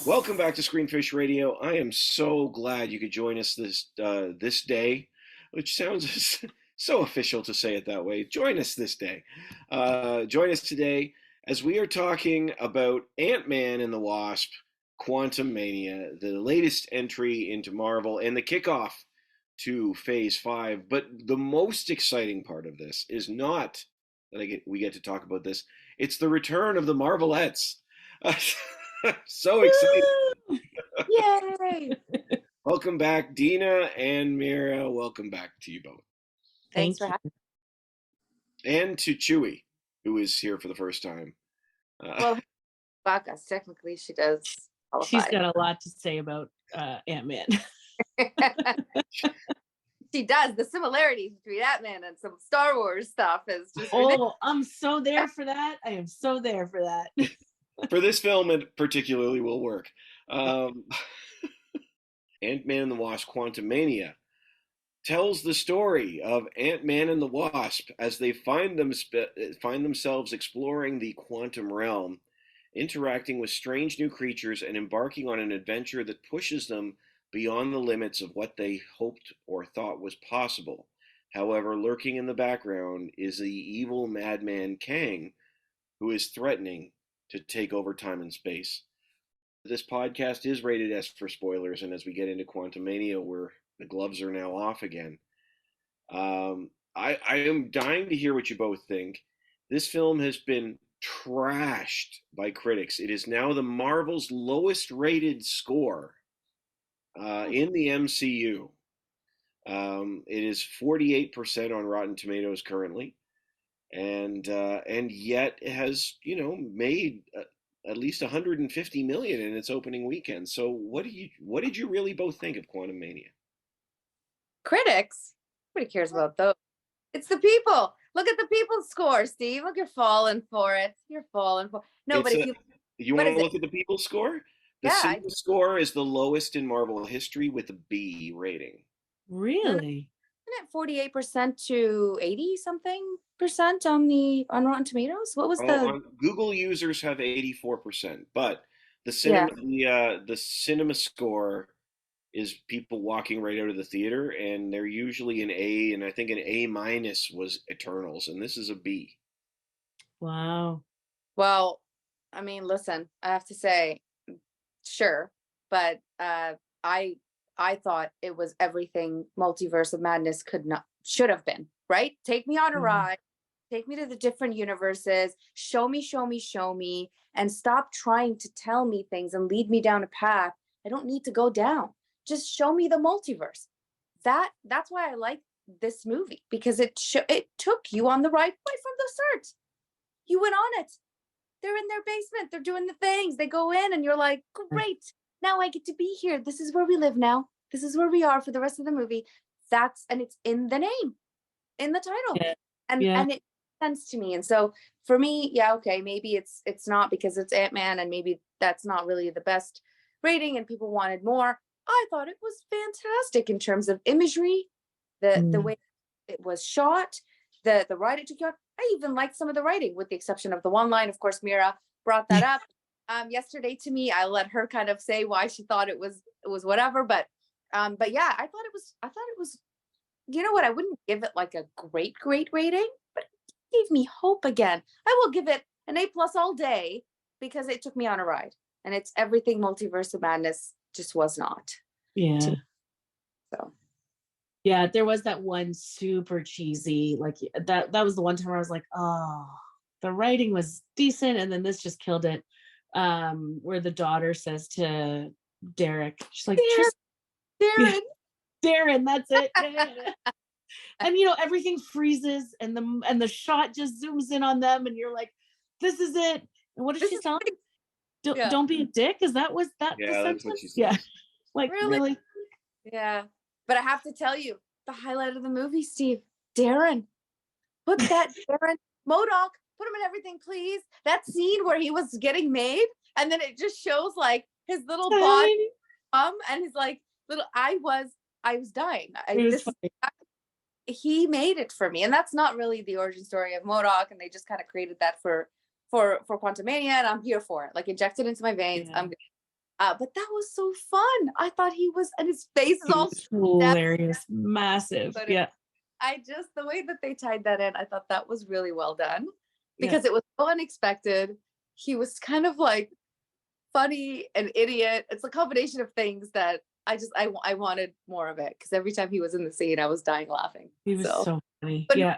Welcome back to Screenfish Radio. I am so glad you could join us this day, which sounds so official to say it that way. Join us this day. Join us today as we are talking about Ant-Man and the Wasp, Quantumania, the latest entry into Marvel and the kickoff to Phase 5. But the most exciting part of this is not that we get to talk about this. It's the return of the Marvelettes. So excited. Yay! Welcome back, Dina and Miriam. Welcome back to you both. Thanks for having me. And to Chewy, who is here for the first time. Well, fuck us. Technically, she does qualify. She's got a lot to say about Ant-Man. She does. The similarities between Ant-Man and some Star Wars stuff is just ridiculous. I'm so there for that. I am so there for that. For this film, it particularly will work. Ant-Man and the Wasp: Quantumania tells the story of Ant-Man and the Wasp as they find themselves exploring the quantum realm, interacting with strange new creatures, and embarking on an adventure that pushes them beyond the limits of what they hoped or thought was possible. However, lurking in the background is the evil madman Kang, who is threatening to take over time and space. This podcast is rated S for spoilers, and as we get into Quantumania, where the gloves are now off again, I am dying to hear what you both think. This film has been trashed by critics. It is now the Marvel's lowest rated score in the MCU. It is 48% on Rotten Tomatoes currently. And yet it has, made at least 150 million in its opening weekend. So what did you really both think of Quantumania? Critics? Nobody cares about those. It's the people. Look at the people's score, Steve. Look, you're falling for it. You're falling for it. No, but if you want to look at the people's score? The cinema score is the lowest in Marvel history with a B rating. Really? Isn't it 48% to 80-something% on Rotten Tomatoes? What was the Google users have 84%, but the cinema score is people walking right out of the theater, and they're usually an A, and I think an A- was Eternals, and this is a B. Wow. Well, I mean, listen, I have to say, sure, but I thought it was everything Multiverse of Madness should have been, right? Take me on a ride, take me to the different universes, show me, and stop trying to tell me things and lead me down a path I don't need to go down. Just show me the multiverse. That's why I like this movie, because it took you on the ride right from the start. You went on it. They're in their basement. They're doing the things. They go in and you're like, great. Now I get to be here. This is where we live now. This is where we are for the rest of the movie. And it's in the name, in the title. Yeah. And it makes sense to me. And so for me, okay, maybe it's not because it's Ant-Man, and maybe that's not really the best rating and people wanted more. I thought it was fantastic in terms of imagery, the way it was shot, the ride it took you on. I even liked some of the writing, with the exception of the one line. Of course, Mira brought that up yesterday to me. I let her kind of say why she thought it was whatever, but yeah, I thought it was, you know what? I wouldn't give it like a great rating, but it gave me hope again. I will give it an A+ all day, because it took me on a ride, and it's everything Multiverse of Madness just was not. Yeah. So. Yeah, there was that one super cheesy, like that was the one time where I was like, oh, the writing was decent, and then this just killed it. Where the daughter says to Derek, she's like, Darren, that's it. And everything freezes, and the shot just zooms in on them, and you're like, this is it. And what did she tell him? Don't be a dick. Is that the sentence? What she said. Yeah. Like, really? Yeah. But I have to tell you, the highlight of the movie, Steve, Darren. Put that Darren MODOK, put him in everything, please. That scene where he was getting made, and then it just shows like his little body, and his like little. I was dying. He made it for me, and that's not really the origin story of MODOK, and they just kind of created that for Quantumania, and I'm here for it. Like, injected into my veins. I'm good. But that was so fun. I thought he was, and his face is all hilarious, massive. Yeah. The way that they tied that in, I thought that was really well done because it was so unexpected. He was kind of like funny and idiot. It's a combination of things that I wanted more of it because every time he was in the scene, I was dying laughing. He was so funny. But yeah.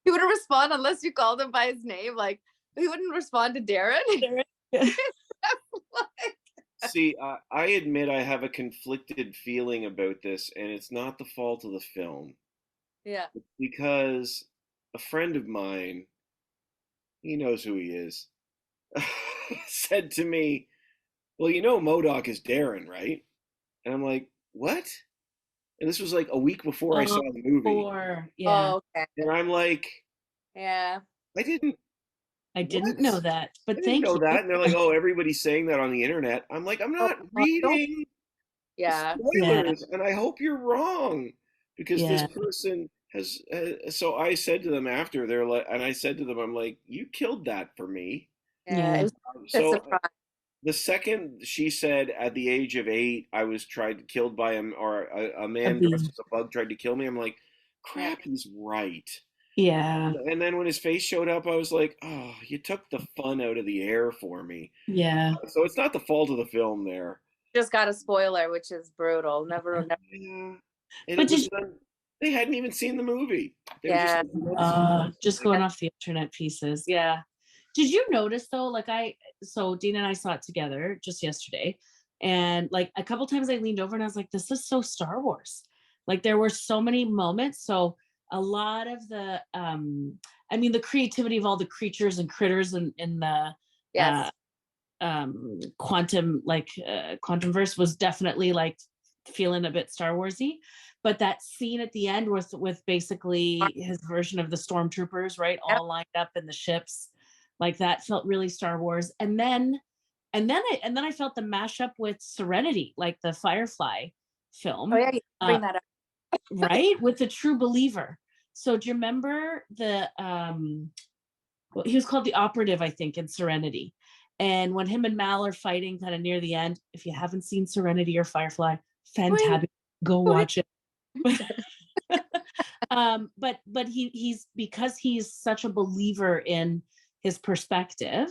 He wouldn't respond unless you called him by his name. Like, he wouldn't respond to Darren. See, I admit I have a conflicted feeling about this, and it's not the fault of the film. Yeah. Because a friend of mine, he knows who he is, said to me, well, you know MODOK is Darren, right? And I'm like, what? And this was like a week before I saw the movie. Yeah. Oh, okay. And I'm like, yeah. I didn't know that, but I didn't know that. And they're like, oh, everybody's saying that on the internet. I'm like, I'm not reading spoilers, and I hope you're wrong, because this person has. So I said to them after, they're like, and I said to them, I'm like, you killed that for me. Yeah. It was so the second she said at the age of 8, I was killed by him, or a man dressed as a bug tried to kill me. I'm like, crap, he's right. Yeah. And then when his face showed up, I was like, oh, you took the fun out of the air for me. Yeah. So it's not the fault of the film there. Just got a spoiler, which is brutal. Never. Yeah. But they hadn't even seen the movie. They were just going off the internet pieces. Yeah. Did you notice though, so Dina and I saw it together just yesterday, and like a couple times I leaned over and I was like, this is so Star Wars. Like there were so many moments. So a lot of the the creativity of all the creatures and critters in the quantum verse was definitely like feeling a bit Star Warsy. But that scene at the end with basically his version of the stormtroopers, right, all lined up in the ships, like that felt really Star Wars. And then I felt the mashup with Serenity, like the Firefly film. Oh yeah, you bring that up. Right, with the True Believer. So do you remember he was called the Operative, I think, in Serenity. And when him and Mal are fighting kind of near the end, if you haven't seen Serenity or Firefly, fantastic, go watch it. But he's because he's such a believer in his perspective,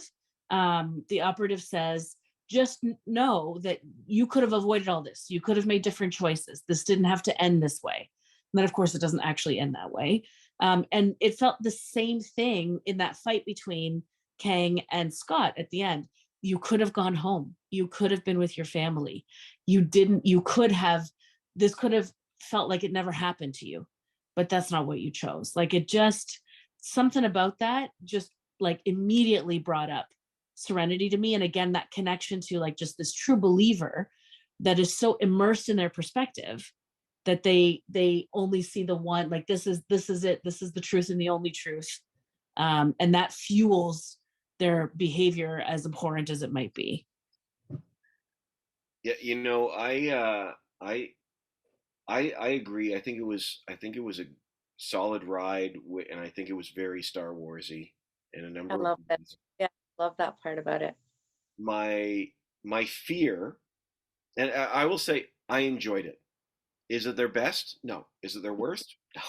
the Operative says, just know that you could have avoided all this. You could have made different choices. This didn't have to end this way. And then, of course, it doesn't actually end that way. And it felt the same thing in that fight between Kang and Scott at the end. You could have gone home. You could have been with your family. You didn't. This could have felt like it never happened to you, but that's not what you chose. Like something about that just like immediately brought up Serenity to me. And again, that connection to like just this true believer that is so immersed in their perspective that they only see the one, like this is it, this is the truth and the only truth. And that fuels their behavior, as abhorrent as it might be. Yeah, I agree. I think it was a solid ride, and I think it was very Star Warsy in a number of ways. Yeah, I love that part about it. My fear, and I will say, I enjoyed it. Is it their best? No. Is it their worst? No.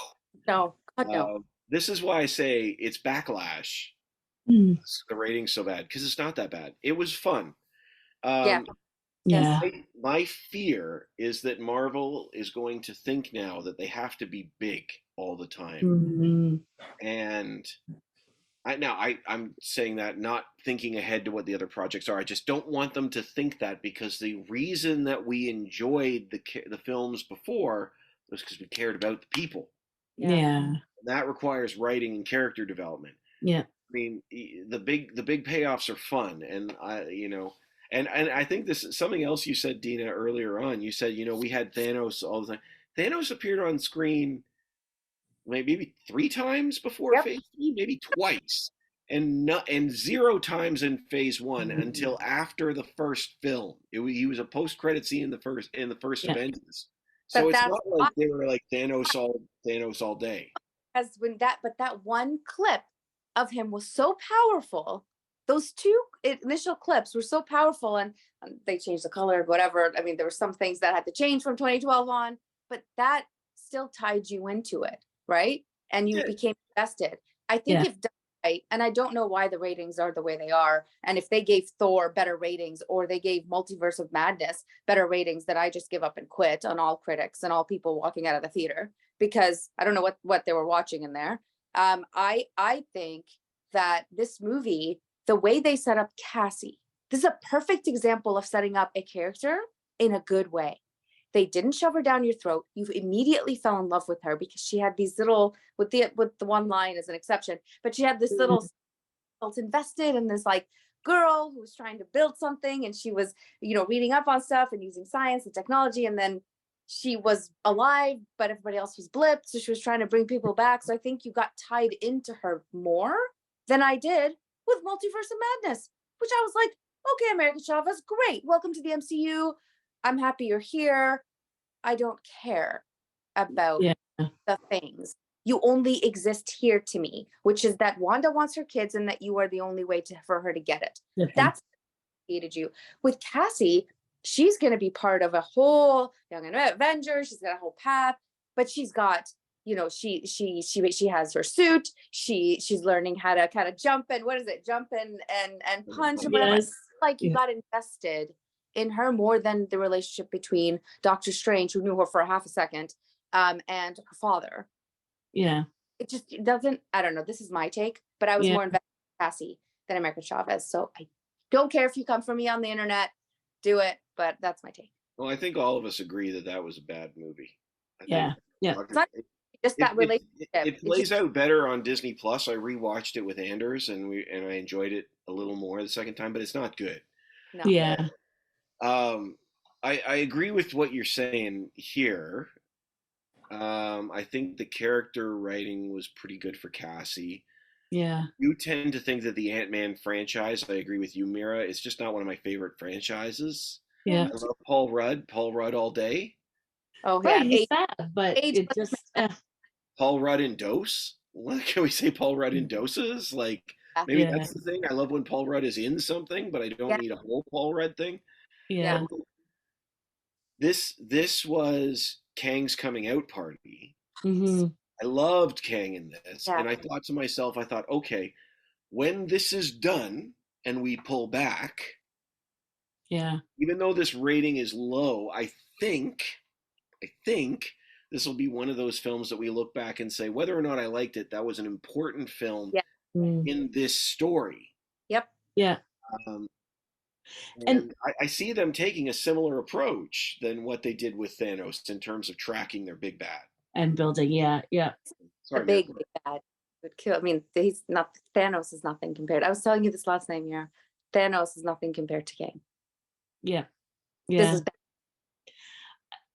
No. God, no. This is why I say it's backlash. The rating's so bad, because it's not that bad. It was fun. My fear is that Marvel is going to think now that they have to be big all the time. And I'm saying that not thinking ahead to what the other projects are. I just don't want them to think that, because the reason that we enjoyed the films before was because we cared about the people. Yeah. And that requires writing and character development. Yeah. I mean, the big payoffs are fun, and And I think this is something else you said, Dina, earlier on. You said, we had Thanos all the time. Thanos appeared on screen maybe 3 times before Phase 3, maybe twice, and 0 times in Phase 1 until after the first film. He was a post-credit scene in the first Avengers. So it's not like they were like Thanos all day. But that one clip of him was so powerful. those two initial clips were so powerful, and they changed the color, whatever. I mean, there were some things that had to change from 2012 on, but that still tied you into it, right? And you became invested. I think if done right, and I don't know why the ratings are the way they are, and if they gave Thor better ratings or they gave Multiverse of Madness better ratings, that I just give up and quit on all critics and all people walking out of the theater, because I don't know what they were watching in there. I think that this movie, the way they set up Cassie, this is a perfect example of setting up a character in a good way. They didn't shove her down your throat. You immediately fell in love with her because she had these little, with the one line as an exception, but she had this little, felt invested in this like girl who was trying to build something, and she was, you know, reading up on stuff and using science and technology, and then she was alive, but everybody else was blipped, so she was trying to bring people back. So I think you got tied into her more than I did with Multiverse of Madness, which I was like, okay, America Chavez, great, welcome to the MCU. I'm happy you're here. I don't care about the things. You only exist here to me, which is that Wanda wants her kids and that you are the only way for her to get it. That's what hated you. With Cassie, she's going to be part of a whole Young Avenger. She's got a whole path, but she's got, you know, she has her suit. She's learning how to kind of jump and jump and punch and whatever. Like you got invested in her more than the relationship between Doctor Strange, who knew her for a half a second, and her father. Yeah. It doesn't, I don't know, this is my take, but I was more invested in Cassie than America Chavez. So I don't care if you come for me on the internet, do it, but that's my take. Well, I think all of us agree that was a bad movie. Yeah. It's not just that relationship. It plays out better on Disney Plus. I rewatched it with Anders, and I enjoyed it a little more the second time, but it's not good. No. Yeah. I agree with what you're saying here. I think the character writing was pretty good for Cassie. Yeah. You tend to think that the Ant-Man franchise, I agree with you, Mira, it's just not one of my favorite franchises. Yeah. I love Paul Rudd all day. Oh, yeah. Right, he's sad, but it just... Paul Rudd in dose? What can we say? Paul Rudd in doses? Like, maybe that's the thing. I love when Paul Rudd is in something, but I don't need a whole Paul Rudd thing. Yeah. This was Kang's coming out party. Mm-hmm. I loved Kang in this. And I thought to myself, okay, when this is done and we pull back, even though this rating is low, I think this will be one of those films that we look back and say, whether or not I liked it, that was an important film in this story. Yep. Yeah. And I see them taking a similar approach than what they did with Thanos in terms of tracking their big bad. And building, Sorry, the big bad would kill. I mean, Thanos is nothing compared. I was telling you this last night, Mira. Thanos is nothing compared to Kang. Yeah. This is bad.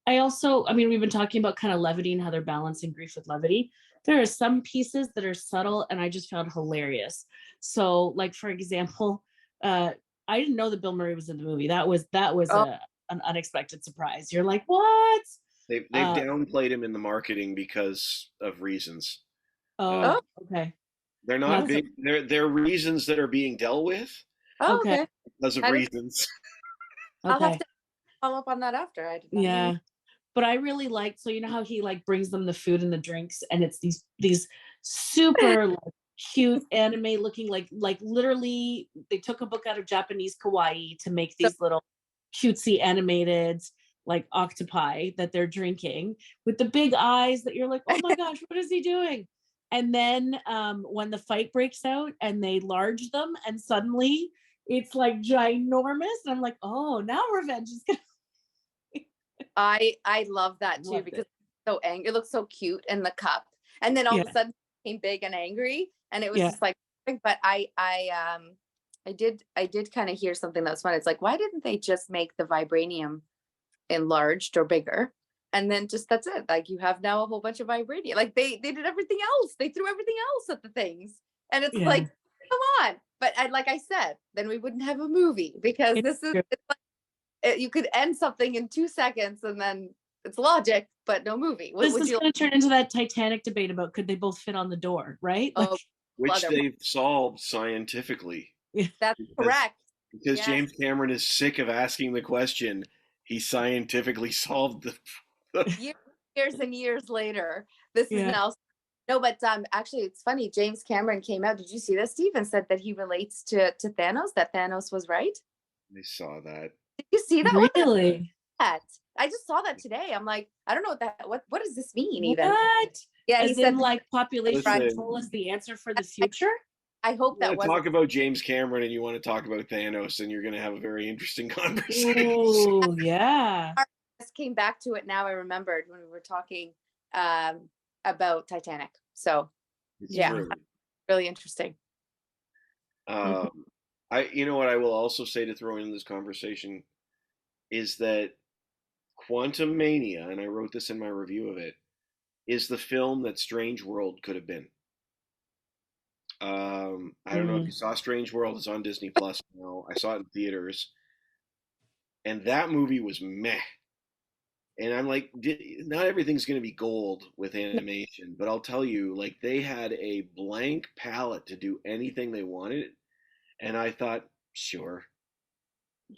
I mean, we've been talking about kind of levity and how they're balancing grief with levity. There are some pieces that are subtle and I just found hilarious. So, like, for example, I didn't know that Bill Murray was in the movie. That was an unexpected surprise. You're like, what? They've downplayed him in the marketing because of reasons. Okay. They're not big. They're reasons that are being dealt with. Okay. Because of reasons. I'll have to follow up on that after. I did not know. But I really liked, so you know how he like brings them the food and the drinks, and it's these super like cute anime looking like literally they took a book out of Japanese kawaii to make these little cutesy animated like octopi that they're drinking with the big eyes that you're like, oh my gosh, what is he doing? And then when the fight breaks out and they large them and suddenly it's like ginormous, and I'm like, oh, now revenge is gonna I love that too, because it's so angry. It looks so cute in the cup, and then all of a sudden it became big and angry, and it was just like. But I did kind of hear something that was fun. It's like, why didn't they just make the vibranium enlarged or bigger, and then just that's it? Like you have now a whole bunch of vibranium. Like they did everything else. They threw everything else at the things, and it's like, come on. But like I said, then we wouldn't have a movie, because it's like, you could end something in 2 seconds and then it's logic, but no movie. This is going to turn into that Titanic debate about could they both fit on the door, right? Which they've solved scientifically. That's correct. Because Yes. James Cameron is sick of asking the question, he scientifically solved the Years and years later, this is Yeah. now. No, but actually, it's funny. James Cameron came out. Did you see this, Steve? And said that he relates to Thanos. That Thanos was right. I saw that. Did you see that? Really? That I just saw that today. I'm like, I don't know what that. What does this mean? Even. What? Yeah, As he said in, like, population Listen, control is the answer for the future? I hope You that want to wasn't. talk about James Cameron and you want to talk about Thanos, and you're going to have a very interesting conversation. Oh, yeah. I just came back to it now. I remembered when we were talking about Titanic. So It's yeah, true. really interesting. You know what I will also say to throw in this conversation is that Quantumania, and I wrote this in my review of it, is the film that Strange World could have been. I don't know if you saw Strange World. It's on Disney Plus now. I saw it in theaters, and that movie was meh. And I'm like, not everything's going to be gold with animation, but I'll tell you, like, they had a blank palette to do anything they wanted, and I thought, sure.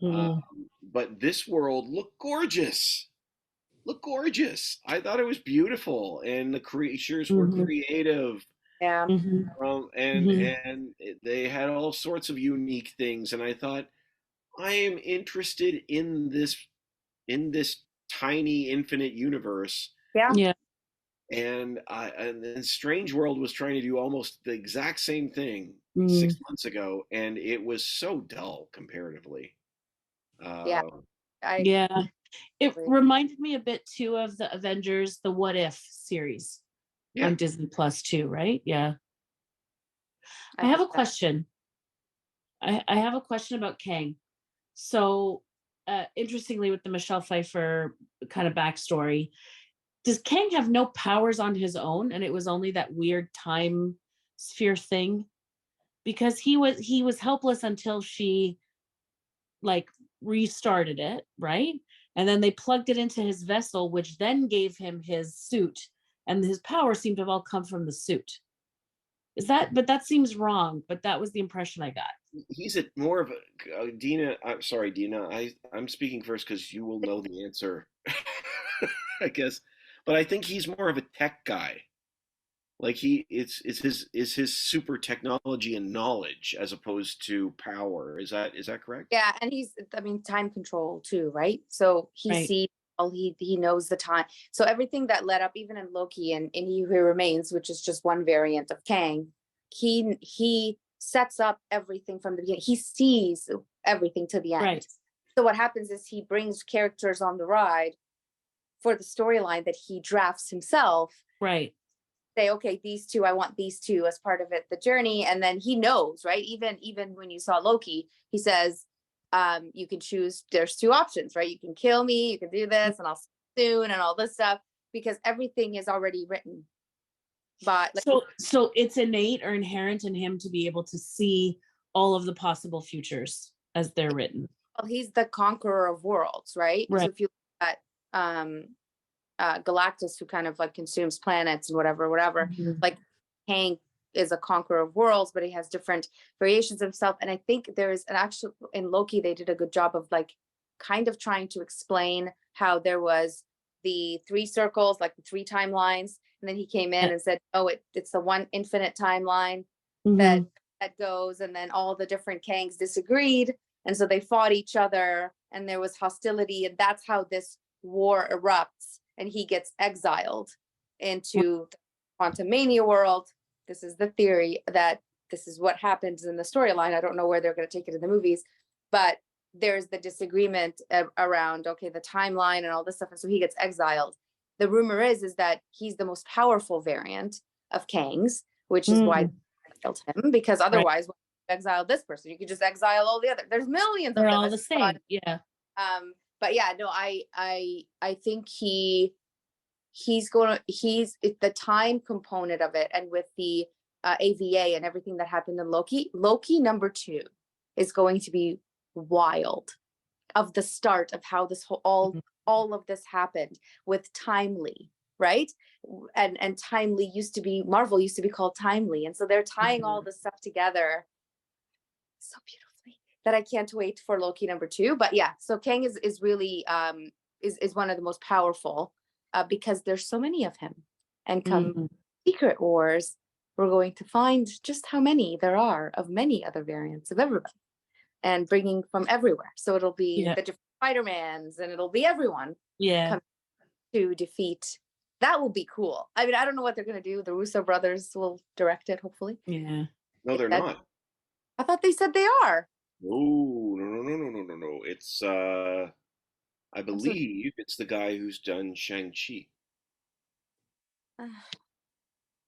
But this world looked gorgeous. Looked gorgeous. I thought it was beautiful, and the creatures were creative. Yeah. And they had all sorts of unique things, and I thought, I am interested in this tiny infinite universe. Yeah. And then Strange World was trying to do almost the exact same thing 6 months ago, and it was so dull comparatively. Yeah. Yeah. It reminded me a bit too of the Avengers, the What If series on Disney Plus too, right? Yeah. I have a question. I have a question about Kang. So, interestingly, with the Michelle Pfeiffer kind of backstory, does Kang have no powers on his own, and it was only that weird time sphere thing? Because he was helpless until she, like, restarted it, right? And then they plugged it into his vessel, which then gave him his suit, and his power seemed to have all come from the suit. But that seems wrong, but that was the impression I got. He's more of a Dina. I'm sorry, Dina. I'm speaking first because you will know the answer, I guess. But I think he's more of a tech guy. Like it's his super technology and knowledge as opposed to power. Is that correct? Yeah, and time control too, right? So he sees all, he knows the time. So everything that led up, even in Loki and in He Who Remains, which is just one variant of Kang, he sets up everything from the beginning. He sees everything to the end. Right. So what happens is he brings characters on the ride for the storyline that he drafts himself. Right. Say, okay, these two, I want these two as part of it, the journey. And then he knows, right? Even when you saw Loki, he says, you can choose, there's two options, right? You can kill me, you can do this, and I'll see you soon, and all this stuff, because everything is already written. But so it's innate or inherent in him to be able to see all of the possible futures as they're written. Well, he's the conqueror of worlds, right? So if you look at Galactus, who kind of like consumes planets and whatever, like Kang is a conqueror of worlds, but he has different variations of himself. And I think there's in Loki, they did a good job of like kind of trying to explain how there was the three circles, like the three timelines. And then he came in and said, oh, it's the one infinite timeline that goes, and then all the different Kangs disagreed. And so they fought each other and there was hostility. And that's how this war erupts. And he gets exiled into the Quantumania world. This is the theory that this is what happens in the storyline. I don't know where they're going to take it in the movies, but there's the disagreement around, okay, the timeline and all this stuff. And so he gets exiled. The rumor is that he's the most powerful variant of Kang's, which is why they killed him, because otherwise, when you exile this person, you could just exile all the other. There's millions of them. They're all the same. Yeah. But yeah, no, I think he's the time component of it, and with the AVA and everything that happened in Loki #2 is going to be wild, of the start of how this whole all of this happened with Timely, right? And Timely Marvel used to be called Timely, and so they're tying all this stuff together. so beautifully that I can't wait for Loki #2. But yeah, so Kang is really is one of the most powerful because there's so many of him, and come Secret Wars, we're going to find just how many there are of many other variants of everybody, and bringing from everywhere. So it'll be the different Spider-Mans, and it'll be everyone coming to defeat. That will be cool. I mean, I don't know what they're going to do. The Russo brothers will direct it, hopefully. Yeah. No, they're not. I thought they said they are. No. It's I believe it's the guy who's done Shang-Chi.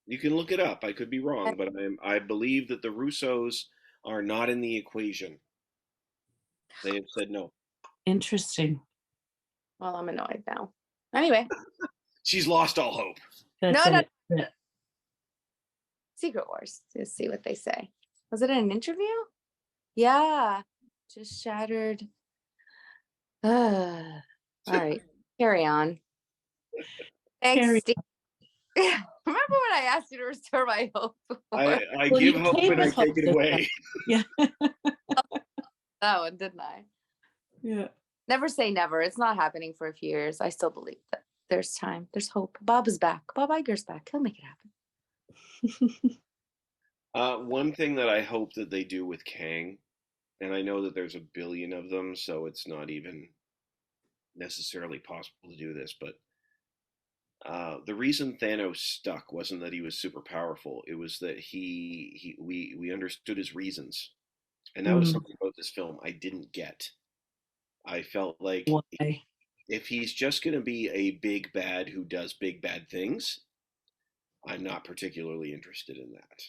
You can look it up. I could be wrong, but I believe that the Russos are not in the equation. They have said no. Interesting. Well, I'm annoyed now. Anyway. She's lost all hope. No. Secret Wars. Let's see what they say. Was it in an interview? Yeah. Just shattered. All right. Carry on. Thanks, Steve. Remember when I asked you to restore my hope? I give hope and I take it away. Yeah. That one, didn't I? Yeah. Never say never. It's not happening for a few years. I still believe that there's time. There's hope. Bob is back. Bob Iger's back. He'll make it happen. One thing that I hope that they do with Kang, and I know that there's a billion of them, so it's not even necessarily possible to do this, but the reason Thanos stuck wasn't that he was super powerful. It was that we understood his reasons. And that was something about this film I didn't get. I felt like if he's just going to be a big bad who does big bad things, I'm not particularly interested in that.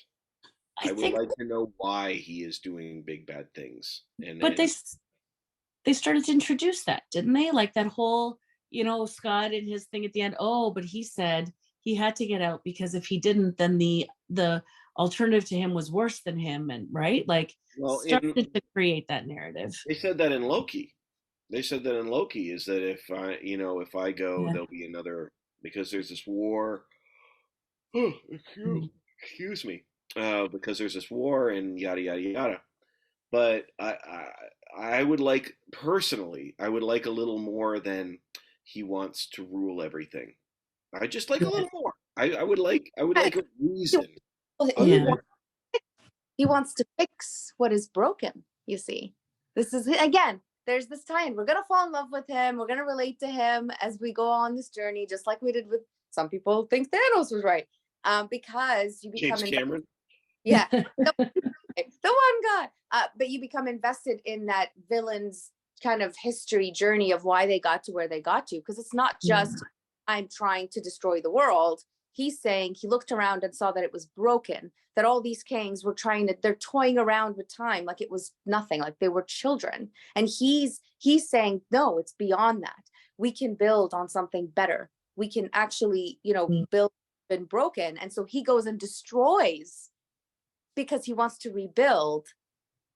I would like to know why he is doing big bad things. But they started to introduce that, didn't they? Like that whole, Scott and his thing at the end. Oh, but he said he had to get out because if he didn't, then the alternative to him was worse than him, and right, like started to create that narrative. They said that in Loki. Is that if I go, there'll be another, because there's this war. Oh, excuse me. Because there's this war and yada yada yada. But I would like, personally, I would like a little more than he wants to rule everything. I just like a little more. I would like a reason. He wants to fix what is broken, you see. This is, again, there's this tie-in. We're going to fall in love with him. We're going to relate to him as we go on this journey, just like we did with, some people think Thanos was right. Because you become James Cameron. Yeah, the one guy. But you become invested in that villain's kind of history journey of why they got to where they got to. Because it's not just, I'm trying to destroy the world. He's saying he looked around and saw that it was broken, that all these Kangs were they're toying around with time like it was nothing, like they were children. And he's saying, no, it's beyond that. We can build on something better. We can actually, build been broken. And so he goes and destroys because he wants to rebuild,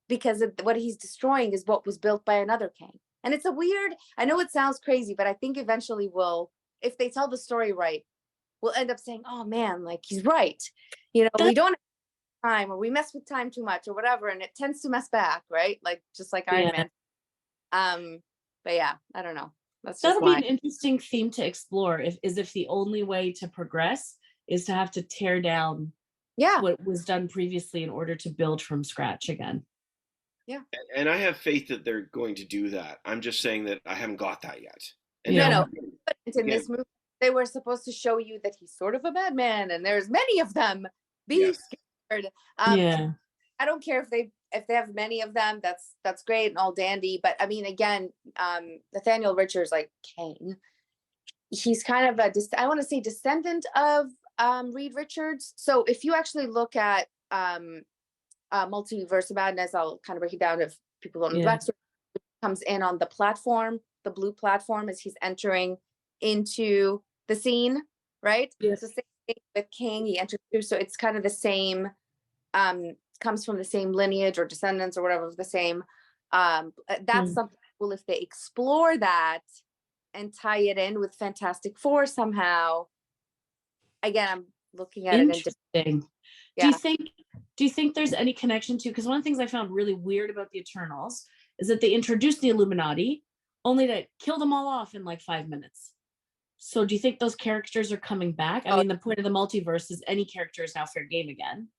because what he's destroying is what was built by another Kang. And it's a weird, I know it sounds crazy, but I think eventually if they tell the story right, we'll end up saying, oh man, like he's right. We don't have time, or we mess with time too much or whatever. And it tends to mess back, right? Like, just like Iron Man. But yeah, I don't know. That'll be an interesting theme to explore, if the only way to progress is to have to tear down what was done previously in order to build from scratch again. Yeah. And I have faith that they're going to do that. I'm just saying that I haven't got that yet. And no. But in this movie, they were supposed to show you that he's sort of a madman, and there's many of them. Be scared. I don't care if they have many of them. That's great and all dandy. But I mean, again, Nathaniel Richards, like Kang, he's kind of I want to say descendant of Reed Richards. So if you actually look at Multiverse of Madness, I'll kind of break it down if people don't know the backstory. Comes in on the platform, the blue platform, as he's entering into the scene, right? Yes. So same thing with Kang, he enters through. So it's kind of the same, comes from the same lineage or descendants or whatever, the same. That's something cool if they explore that and tie it in with Fantastic Four somehow. Again, I'm looking at Interesting. it. Do you think do you think there's any connection to, because one of the things I found really weird about the Eternals is that they introduced the Illuminati only to kill them all off in like 5 minutes. So do you think those characters are coming back? I mean, the point of the multiverse is any character is now fair game again.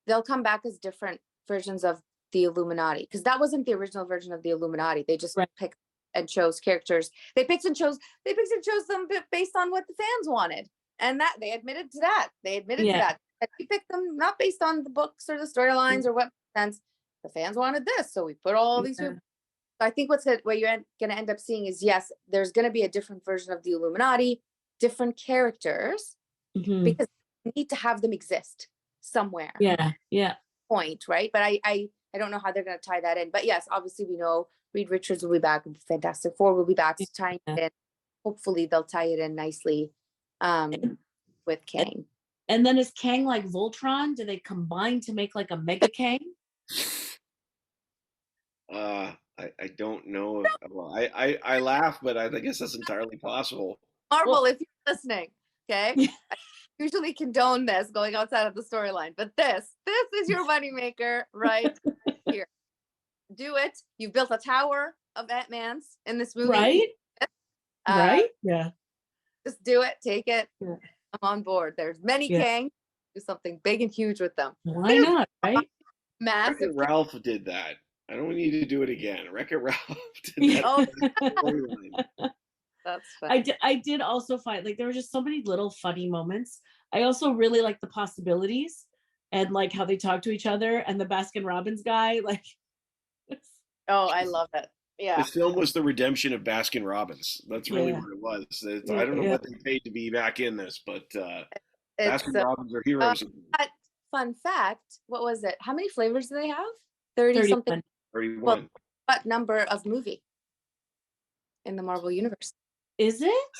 They'll come back as different versions of the Illuminati, because that wasn't the original version of the Illuminati. They just picked and chose characters. They picked and chose them based on what the fans wanted. And that they admitted to that. They admitted to that. And we picked them not based on the books or the storylines or what sense. The fans wanted this, so we put all these people. I think what you're going to end up seeing is, yes, there's going to be a different version of the Illuminati, different characters, because we need to have them exist somewhere. Yeah. Point, right? But I don't know how they're going to tie that in. But yes, obviously we know Reed Richards will be back. Fantastic Four will be back. Tying it in. Hopefully they'll tie it in nicely with Kang. And then is Kang like Voltron? Do they combine to make like a Mega Kang? I don't know. Well, I laugh, but I guess that's entirely possible. Marvel, if you're listening, okay? I usually condone this going outside of the storyline, but this is your moneymaker right here. Do it. You've built a tower of Ant-Mans in this movie. Right? Right? Yeah. Just do it. Take it. Yeah. I'm on board. There's many Kang. Do something big and huge with them. Why not? Right? Massive. Wreck-It Ralph did that. I don't need to do it again. Wreck-It Ralph did that. That's funny. I did also find like there were just so many little funny moments. I also really like the possibilities and like how they talk to each other, and the Baskin Robbins guy. Like, oh, I love it. Yeah, this film was the redemption of Baskin Robbins. That's really what it was. I don't know what they paid to be back in this, but Baskin Robbins are heroes. Fun fact: what was it? How many flavors do they have? 30 something. 31. Well, what number of movie in the Marvel universe? Is it?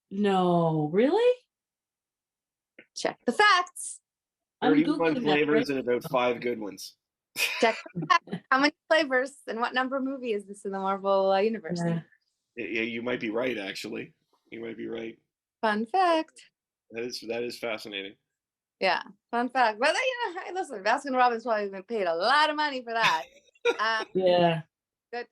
No, really? Check the facts. 31 flavors and about 5 good ones. Check the facts. How many flavors and what number movie is this in the Marvel universe? Yeah, you might be right. Actually, you might be right. Fun fact. That is fascinating. Yeah, fun fact. But hey, listen, Baskin Robbins probably been paid a lot of money for that.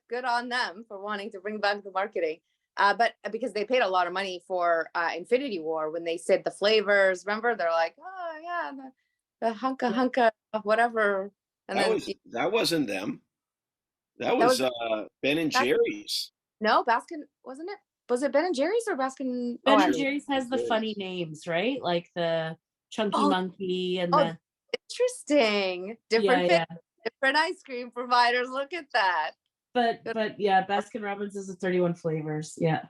Good on them for wanting to bring back the marketing. But because they paid a lot of money for Infinity War when they said the flavors. Remember, they're like, oh yeah, the hunka whatever. And that wasn't them. That was Ben and Jerry's. No, Baskin, wasn't it? Was it Ben and Jerry's or Baskin? Ben and Jerry's has the funny names, right? Like the Chunky Monkey and the. Interesting. Different ice cream providers. Look at that. But yeah, Baskin Robbins is the 31 flavors. Yeah.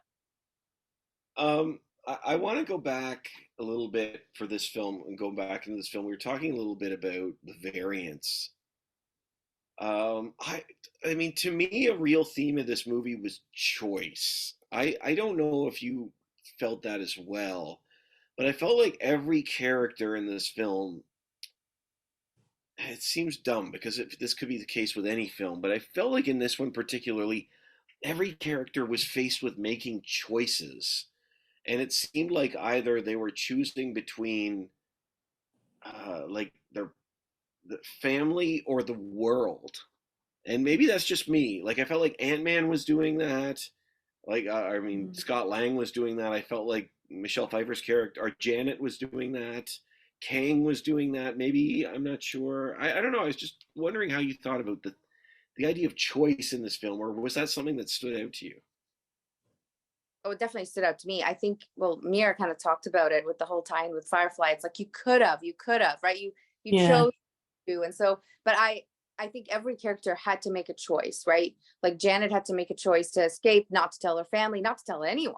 I want to go back a little bit for this film and go back into this film. We were talking a little bit about the variants. I mean, to me, a real theme of this movie was choice. I don't know if you felt that as well, but I felt like every character in this film, it seems dumb because this could be the case with any film, but I felt like in this one particularly, every character was faced with making choices. And it seemed like either they were choosing between like the family or the world. And maybe that's just me. Like I felt like Ant-Man was doing that. Like I mean, Scott Lang was doing that. I felt like Michelle Pfeiffer's character, or Janet, was doing that. Kang was doing that. Maybe, I'm not sure. I don't know. I was just wondering how you thought about the idea of choice in this film, or was that something that stood out to you? Oh, it definitely stood out to me. I think, well, Mira kind of talked about it with the whole tie-in with Firefly. It's like you could have, right? You chose to, and so, but I think every character had to make a choice, right? Like Janet had to make a choice to escape, not to tell her family, not to tell anyone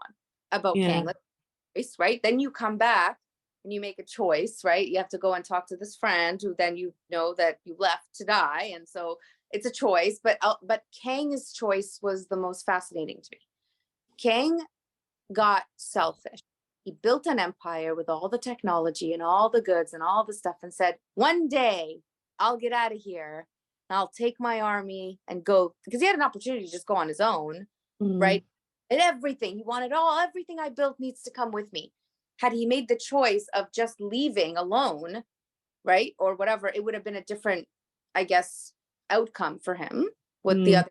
about Kang, right? Then you come back and you make a choice, right? You have to go and talk to this friend who then you know that you left to die, and so it's a choice. But Kang's choice was the most fascinating to me. Kang got selfish. He built an empire with all the technology and all the goods and all the stuff, and said, one day I'll get out of here and I'll take my army and go, because he had an opportunity to just go on his own, right? And everything he wanted, everything I built needs to come with me. Had he made the choice of just leaving alone, right? Or whatever, it would have been a different, I guess, outcome for him. What the other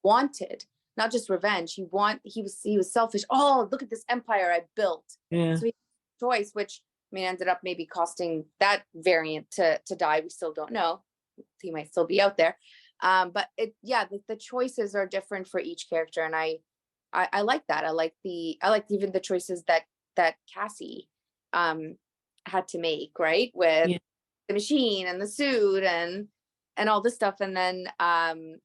wanted, not just revenge. He was selfish. Oh, look at this empire I built. Yeah. So he had a choice, which I mean ended up maybe costing that variant to die. We still don't know. He might still be out there. But the choices are different for each character, and I like that. I like even the choices that Cassie had to make, right? With the machine and the suit and all this stuff. And then and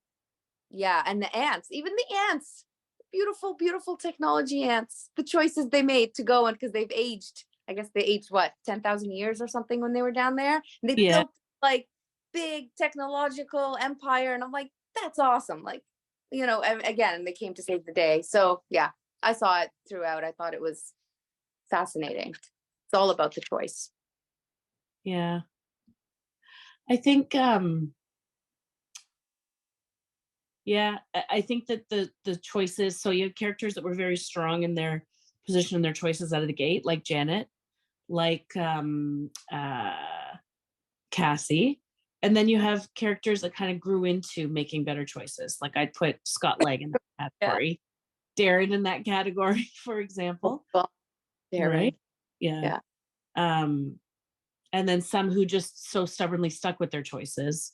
the ants, even the ants, beautiful technology ants, the choices they made to go, and because they've aged, I guess they aged what, 10,000 years or something when they were down there, and they built like big technological empire. And I'm like, that's awesome. Like, you know, again, they came to save the day. So yeah, I saw it throughout. I thought it was fascinating. It's all about the choice. Yeah. I think I think that the choices, so you have characters that were very strong in their position and their choices out of the gate, like Janet, like Cassie. And then you have characters that kind of grew into making better choices. Like I'd put Scott Lang in that category, Darren in that category, for example. Darren. Right? Yeah. And then some who just so stubbornly stuck with their choices.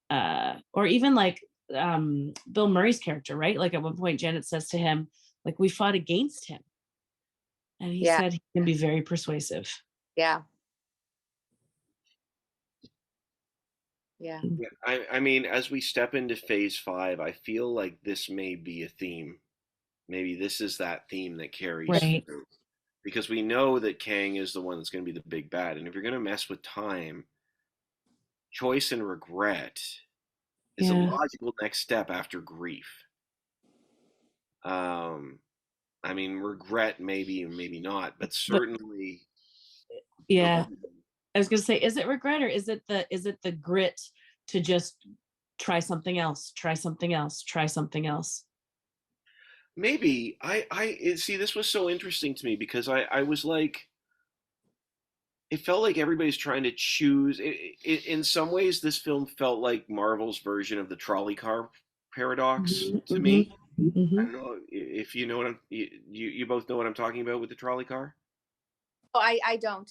Or even like Bill Murray's character, right? Like at one point Janet says to him, like, we fought against him. And he said he can be very persuasive. Yeah. I mean, as we step into phase 5, I feel like this may be a theme. Maybe this is that theme that carries through. Because we know that Kang is the one that's going to be the big bad. And if you're going to mess with time, choice and regret is a logical next step after grief. I mean, regret maybe, maybe not, but certainly. Yeah. I was going to say, is it regret, or is it the grit to just try something else? Maybe I see, this was so interesting to me because I was like, it felt like everybody's trying to choose. In some ways, this film felt like Marvel's version of the trolley car paradox to me. I don't know if you know what you both know what I'm talking about with the trolley car. Oh, I don't.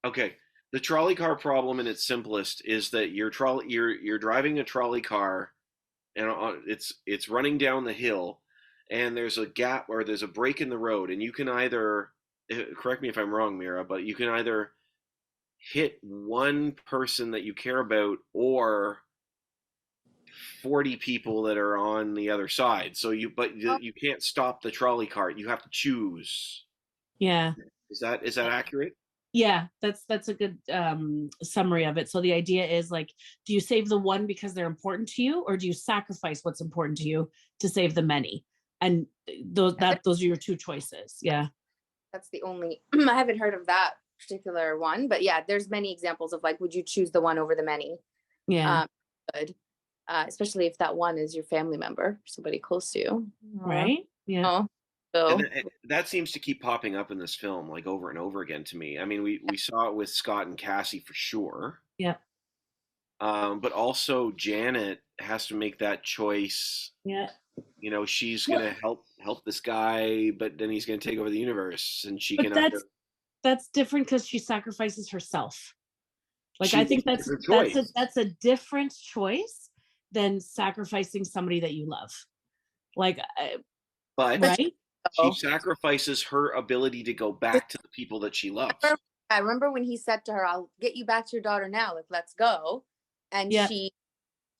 Okay, the trolley car problem in its simplest is that you're driving a trolley car, and it's running down the hill, and there's a gap or there's a break in the road, and you can either, correct me if I'm wrong, Mira, but you can either hit one person that you care about or 40 people that are on the other side. So you can't stop the trolley cart. You have to choose. Yeah. Is that accurate? Yeah, that's a good summary of it. So the idea is, like, do you save the one because they're important to you, or do you sacrifice what's important to you to save the many? And those are your two choices. Yeah. That's the only, I haven't heard of that particular one, but yeah, there's many examples of like, would you choose the one over the many? Yeah. Good. Especially if that one is your family member, somebody close to you. Right. Yeah. So and that seems to keep popping up in this film, like over and over again to me. I mean, we saw it with Scott and Cassie for sure. Yeah. But also Janet has to make that choice. Yeah. You know, she's gonna help this guy, but then he's gonna take over the universe, and she but can. That's different because she sacrifices herself. Like, I think that's a different choice than sacrificing somebody that you love. Like, but right? She sacrifices her ability to go back to the people that she loves. I remember when he said to her, "I'll get you back to your daughter now. Like, let's go," and she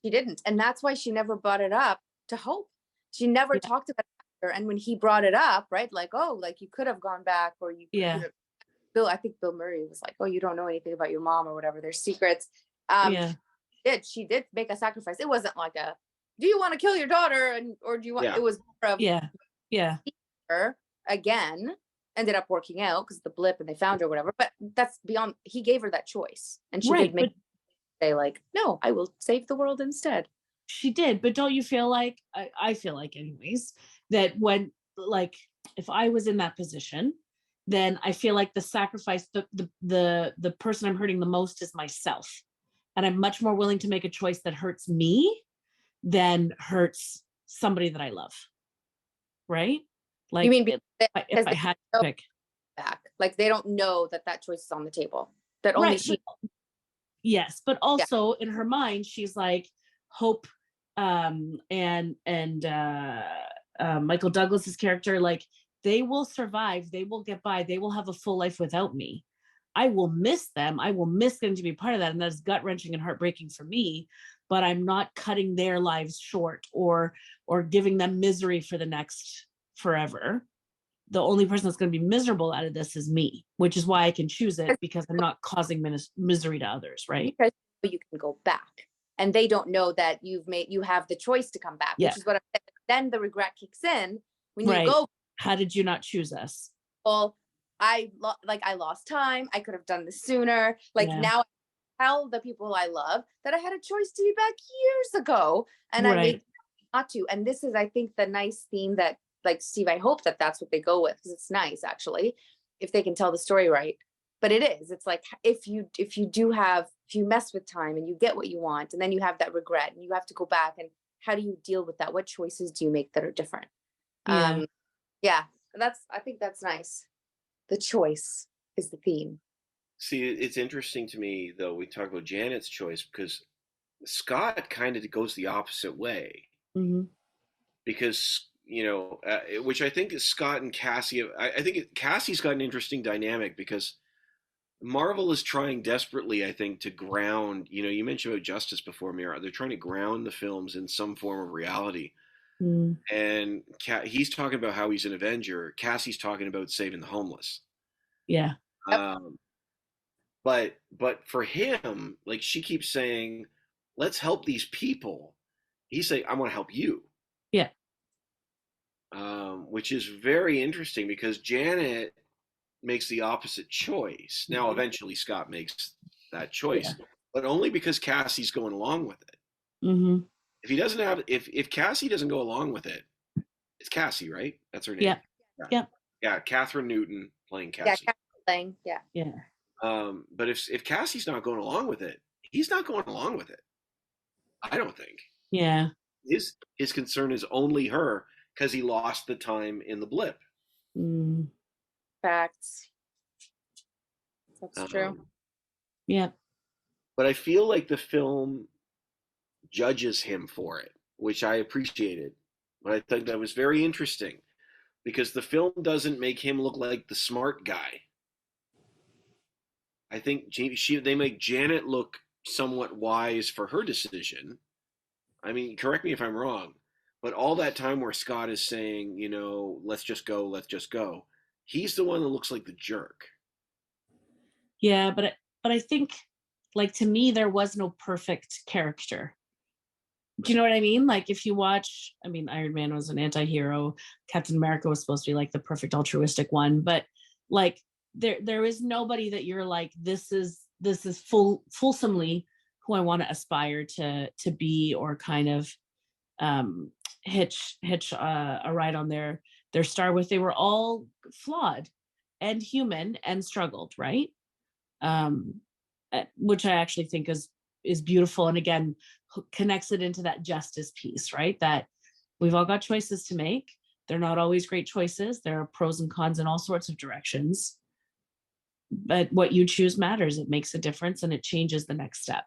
didn't, and that's why she never brought it up to Hope. She never talked about it. And when he brought it up, right, like, oh, like you could have gone back, or you could have, I think Bill Murray was like, oh, you don't know anything about your mom or whatever. There's secrets. She did make a sacrifice. It wasn't like a, do you want to kill your daughter, or do you want? It was more of her again. Ended up working out because the blip, and they found her, or whatever. But that's beyond. He gave her that choice, and she did make say like, no, I will save the world instead. She did, but don't you feel like, I feel like anyways, that when, like, if I was in that position then I feel like the sacrifice, the person I'm hurting the most is myself. And I'm much more willing to make a choice that hurts me than hurts somebody that I love. Right? Like, You mean if I had to pick. Back, like they don't know that that choice is on the table. That only she. Yes, but also in her mind, she's like, Hope, and Michael Douglas's character, like, they will survive, they will get by, they will have a full life without me. I will miss them. I will miss getting to be part of that. And that's gut-wrenching and heartbreaking for me, but I'm not cutting their lives short or giving them misery for the next forever. The only person that's going to be miserable out of this is me, which is why I can choose it, because I'm not causing misery to others, right? Because you can go back, and they don't know that you have the choice to come back, which is what I said. Then the regret kicks in when you go. How did you not choose us? Well, I lost time. I could have done this sooner. Like now, I tell the people I love that I had a choice to be back years ago, and I made not to. And this is, I think, the nice theme that, like, Steve, I hope that that's what they go with, because it's nice, actually, if they can tell the story right. But it is, it's like, if you mess with time and you get what you want, and then you have that regret and you have to go back, and how do you deal with that? What choices do you make that are different? I think that's nice. The choice is the theme. See, it's interesting to me, though, we talk about Janet's choice, because Scott kind of goes the opposite way. Mm-hmm. Because, which I think is Scott and Cassie, I think Cassie's got an interesting dynamic, because Marvel is trying desperately, I think, to ground, you mentioned about justice before, Mira. They're trying to ground the films in some form of reality. Mm. And he's talking about how he's an Avenger. Cassie's talking about saving the homeless. Yeah. But for him, like, she keeps saying, let's help these people. He's saying, I want to help you. Yeah. Which is very interesting, because Janet makes the opposite choice. Now, eventually Scott makes that choice, but only because Cassie's going along with it. Mm-hmm. If he doesn't have, if Cassie doesn't go along with it, it's Cassie, right? That's her name. Yeah. Catherine Newton playing Cassie. Yeah. But if Cassie's not going along with it, he's not going along with it. I don't think. Yeah. His concern is only her, because he lost the time in the blip. Mm. Facts. That's true. Yeah. But I feel like the film judges him for it, which I appreciated. But I think that was very interesting, because the film doesn't make him look like the smart guy. I think they make Janet look somewhat wise for her decision. I mean, correct me if I'm wrong, but all that time where Scott is saying, let's just go, he's the one that looks like the jerk. Yeah, but I think, like, to me, there was no perfect character. Do you know what I mean? Like, if you watch, Iron Man was an anti-hero. Captain America was supposed to be like the perfect altruistic one, but like there is nobody that you're like, this is fulsomely who I want to aspire to be, or kind of hitch a ride on their star with. They were all flawed and human and struggled, right? Which I actually think is beautiful, and again connects it into that justice piece, right? That we've all got choices to make. They're not always great choices. There are pros and cons in all sorts of directions, but what you choose matters. It makes a difference, and it changes the next step.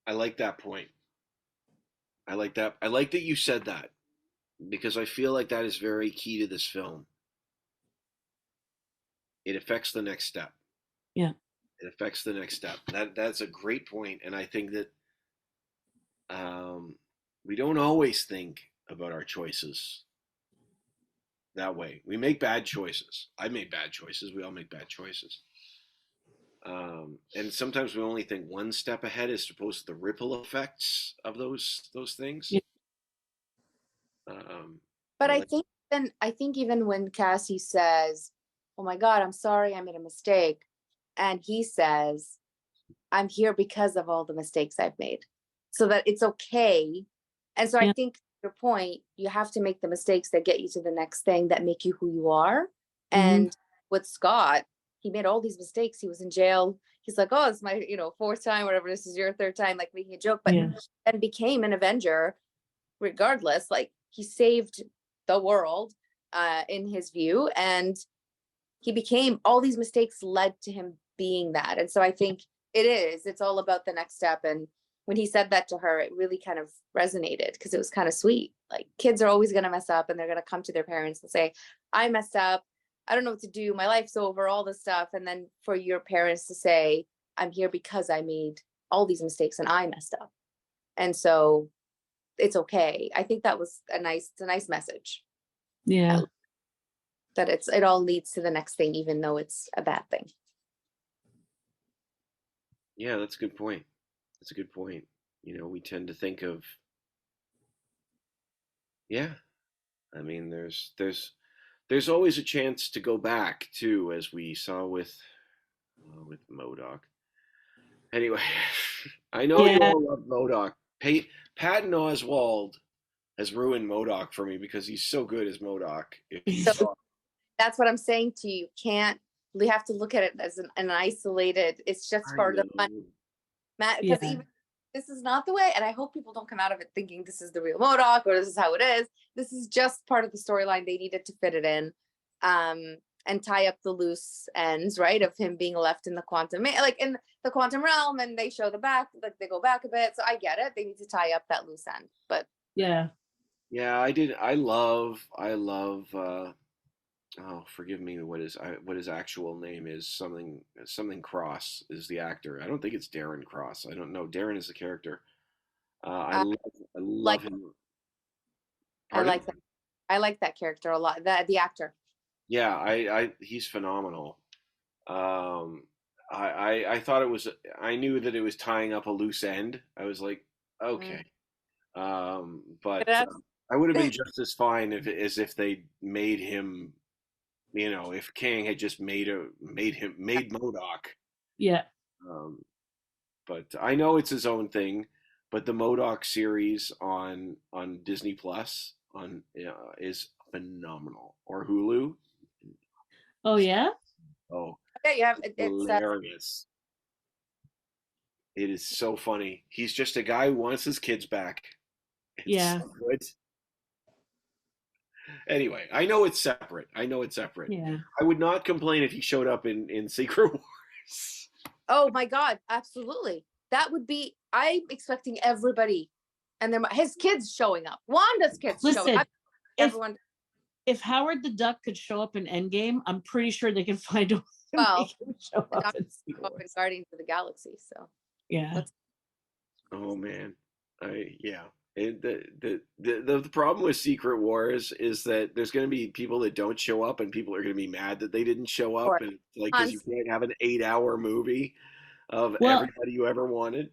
I like that point. I like that you said that, because I feel like that is very key to this film. It affects the next step. Yeah. It affects the next step. That's a great point, and I think that we don't always think about our choices that way. We make bad choices. I made bad choices. We all make bad choices. And sometimes we only think one step ahead, as opposed to the ripple effects of those things. Yeah. But I think even when Cassie says, "Oh my God, I'm sorry, I made a mistake," and he says, "I'm here because of all the mistakes I've made," so that it's okay. And so I think your point, you have to make the mistakes that get you to the next thing, that make you who you are. And with Scott, he made all these mistakes. He was in jail. He's like, oh, it's my, fourth time, whatever. This is your third time, like making a joke, but and became an Avenger regardless. Like, he saved the world in his view, and he became, all these mistakes led to him being that. And so I think it's all about the next step. And when he said that to her, it really kind of resonated, because it was kind of sweet. Like, kids are always going to mess up, and they're going to come to their parents and say, I messed up, I don't know what to do, my life's over, all this stuff. And then for your parents to say, I'm here because I made all these mistakes and I messed up, and so it's okay. I think that was a nice message. Yeah. That it all leads to the next thing, even though it's a bad thing. Yeah, that's a good point. That's a good point. We tend to think of, I mean, there's always a chance to go back too, as we saw with MODOK. Anyway, I know you all love MODOK. Patton Oswalt has ruined MODOK for me, because he's so good as MODOK. That's what I'm saying to you. We have to look at it as an isolated, it's just part of the fun. Because even this is not the way, and I hope people don't come out of it thinking this is the real MODOK or this is how it is. This is just part of the storyline. They needed to fit it in, and tie up the loose ends, right, of him being left in the quantum, like in the quantum realm, and they show the back, like they go back a bit. So I get it. They need to tie up that loose end, but I love oh, forgive me, what his actual name is. Something Cross is the actor. I don't think it's Darren Cross. I don't know. Darren is the character. I love him. Pardon? I like that character a lot. The actor. Yeah, he's phenomenal. I thought I knew that it was tying up a loose end. I was like, okay. But I would have been just as fine as if they made him, if Kang had just made MODOK. Yeah. But I know it's his own thing. But the MODOK series on Disney Plus is phenomenal, or Hulu. Oh yeah. Oh yeah, it's hilarious. It is so funny. He's just a guy who wants his kids back. It's so good. Anyway, I know it's separate. Yeah. I would not complain if he showed up in Secret Wars. Oh my God, absolutely. That would be, I'm expecting everybody and his kids showing up. Wanda's kids showing up. Everyone. If Howard the Duck could show up in Endgame, I'm pretty sure they can find a way to make him show up in Guardians of the Galaxy. So yeah. Oh man, the problem with Secret Wars is that there's going to be people that don't show up, and people are going to be mad that they didn't show up, and like, because you can't have an 8-hour movie of everybody you ever wanted.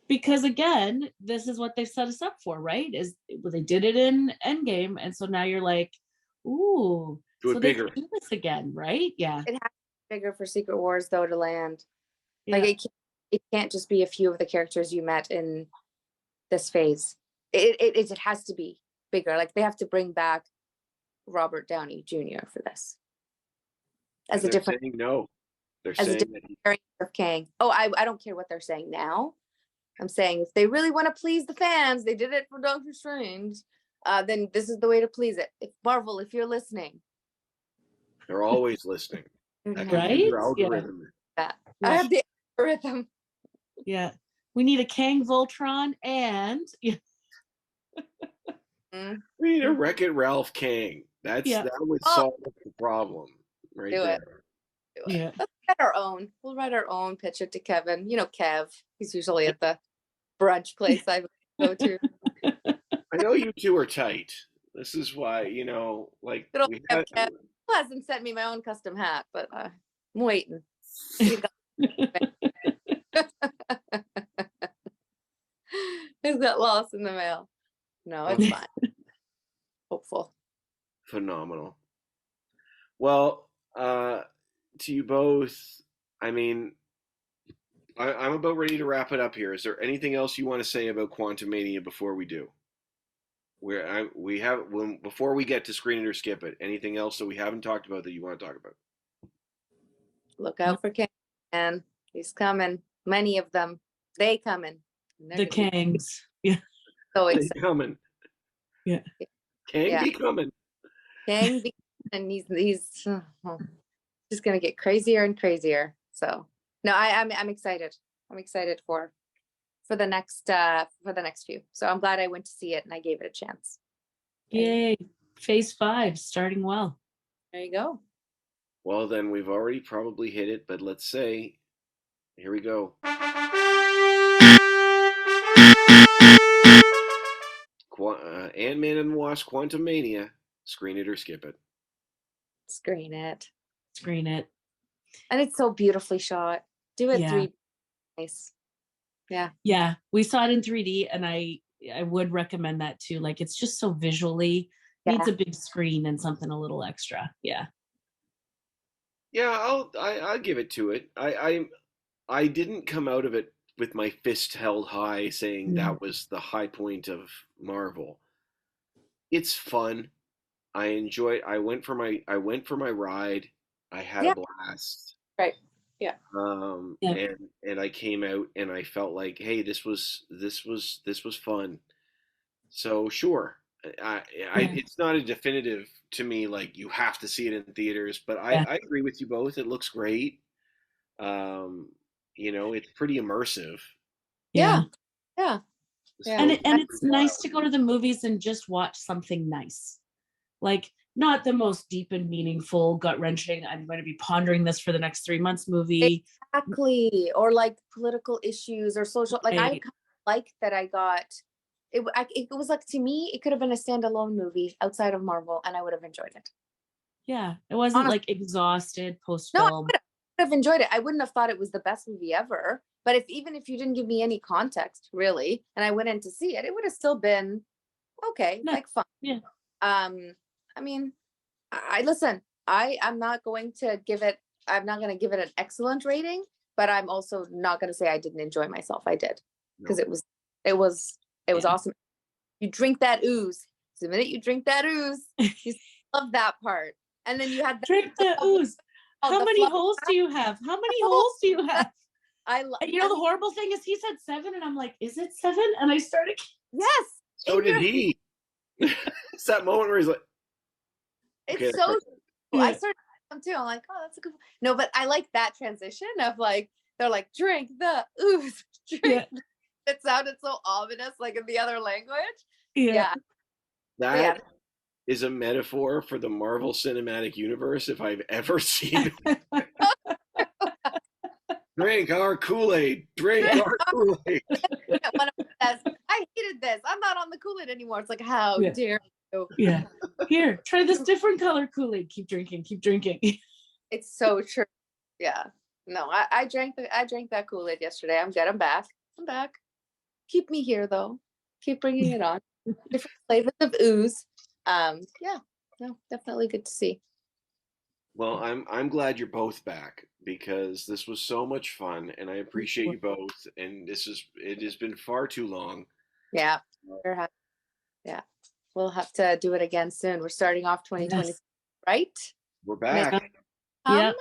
Because again, this is what they set us up for, right? They did it in Endgame, and so now you're like, ooh, do it bigger. They can do this again, right? Yeah. It has to be bigger for Secret Wars though to land. Yeah. Like it can't just be a few of the characters you met in this phase. It has to be bigger. Like, they have to bring back Robert Downey Jr. for this. As a different no. They're saying that variant of Kang. Oh, I don't care what they're saying now. I'm saying if they really want to please the fans, they did it for Doctor Strange, then this is the way to please it. If Marvel, if you're listening. They're always listening. That right? Algorithm. Yeah. I have the algorithm. Yeah. We need a Kang Voltron and we need a Wreck-It Ralph Kang. That would solve the problem right there. Do it. Yeah. Let's write our own. We'll write our own, pitch it to Kevin. Kev. He's usually at the brunch place I go to. I know you two are tight. This is why, like, Kev hasn't sent me my own custom hat, but I'm waiting. It got lost in the mail. No, it's fine. Hopeful. Phenomenal. Well, to you both, I mean, I'm about ready to wrap it up here. Is there anything else you want to say about Quantumania before we do? before we get to screen it or skip it, anything else that we haven't talked about that you want to talk about? Look out for Kang, man. He's coming. Many of them. They coming. The Kangs. Yeah. So They excited. coming. Yeah. Kang be coming. Kang be, and he's just gonna get crazier and crazier. So no, I'm excited. I'm excited for the next few. So I'm glad I went to see it and I gave it a chance. Yay. Phase 5 starting well. There you go. Well, then we've already probably hit it, but let's say, here we go. Ant-Man and the Wasp: Quantumania. Screen it or skip it. Screen it. Screen it. And it's so beautifully shot. Do it 3D. Nice. Yeah. Yeah. We saw it in 3D and I would recommend that too. Like it's just so visually needs a big screen and something a little extra. Yeah. Yeah, I'll give it to it. I didn't come out of it with my fist held high saying that was the high point of Marvel. It's fun. I enjoyed. I went for my ride. I had a blast. Right. Yeah. And I came out and I felt like, hey, this was fun. So sure, it's not a definitive to me, like you have to see it in theaters, but I agree with you both. It looks great. It's pretty immersive. Yeah. And it's nice to go to the movies and just watch something nice. Like not the most deep and meaningful, gut-wrenching, I'm going to be pondering this for the next 3 months movie. Exactly. Or like political issues or social, like I like that I got it. It was like, to me, it could have been a standalone movie outside of Marvel and I would have enjoyed it. Yeah. It wasn't like exhausted post-film. No, I would have enjoyed it. I wouldn't have thought it was the best movie ever. But even if you didn't give me any context, really, and I went in to see it, it would have still been okay, like fun. Yeah. I mean, listen, I'm not going to give it an excellent rating, but I'm also not going to say I didn't enjoy myself. I did, because it was awesome. You drink that ooze. The minute you drink that ooze, you love that part. And then you had drink that ooze. How many holes do you have? How many holes do you have? The horrible thing is he said 7 and I'm like, is it 7? And I started. Yes. So did he. It's that moment where he's like, it's so cool. I started too. I'm like, oh, that's a good. No, but I like that transition of like, they're like, drink the ooze. Drink. It sounded so ominous, like in the other language. Yeah. That is a metaphor for the Marvel Cinematic Universe if I've ever seen it. Drink our Kool-Aid. Drink our Kool-Aid. One of them says, I hated this. I'm not on the Kool-Aid anymore. It's like, how dare you? Yeah. Here, try this different color Kool-Aid. Keep drinking. Keep drinking. It's so true. Yeah. No, I drank that Kool-Aid yesterday. I'm good. I'm back. Keep me here though. Keep bringing it on. Different flavors of ooze. Yeah. No, definitely good to see. Well, I'm glad you're both back because this was so much fun and I appreciate you both. And it has been far too long. Yeah. Yeah. We'll have to do it again soon. We're starting off 2020, right? We're back. Yeah.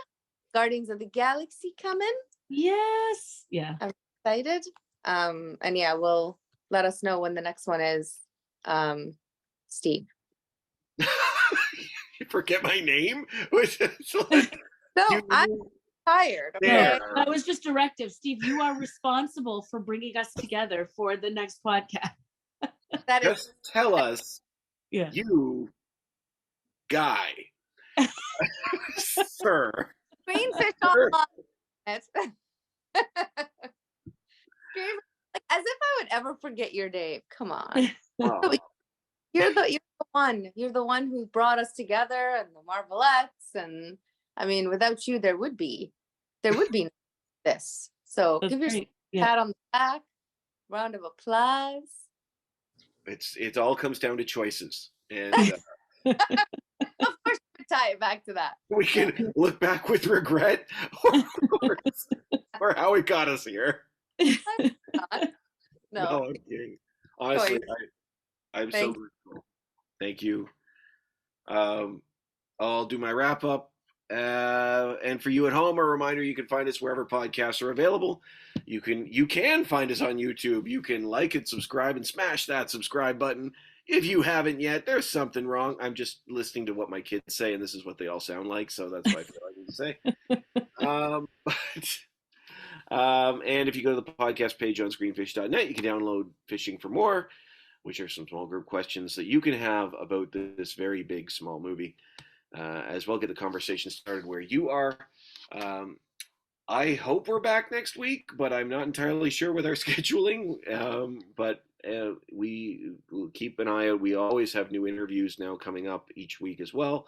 Guardians of the Galaxy coming. Yes. Yeah. I'm excited. And we'll let us know when the next one is. Steve. You forget my name? No, I'm tired. Okay? That was just directive. Steve, you are responsible for bringing us together for the next podcast. Just tell us, you guy, sir. Greenfish on it. Like, as if I would ever forget your name. Come on. Oh. You're the one. You're the one who brought us together, and the Marvelettes. And I mean, without you, there would be this. So give yourself a pat on the back, round of applause. It all comes down to choices, and of course we tie it back to that. We can look back with regret, or how it got us here. No, I'm kidding. Honestly, I'm so grateful. Thank you. I'll do my wrap up. And for you at home, a reminder: you can find us wherever podcasts are available. You can find us on YouTube. You can like and subscribe and smash that subscribe button. If you haven't yet, there's something wrong. I'm just listening to what my kids say, and this is what they all sound like, so that's what I feel I need to say. And if you go to the podcast page on screenfish.net, you can download Fishing for More, which are some small group questions that you can have about this very big, small movie. As well, get the conversation started where you are. I hope we're back next week, but I'm not entirely sure with our scheduling. But we will keep an eye out. We always have new interviews now coming up each week as well.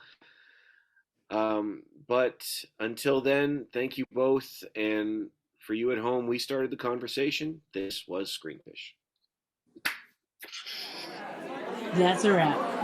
But until then, thank you both. And for you at home, we started the conversation. This was Screenfish. That's a wrap.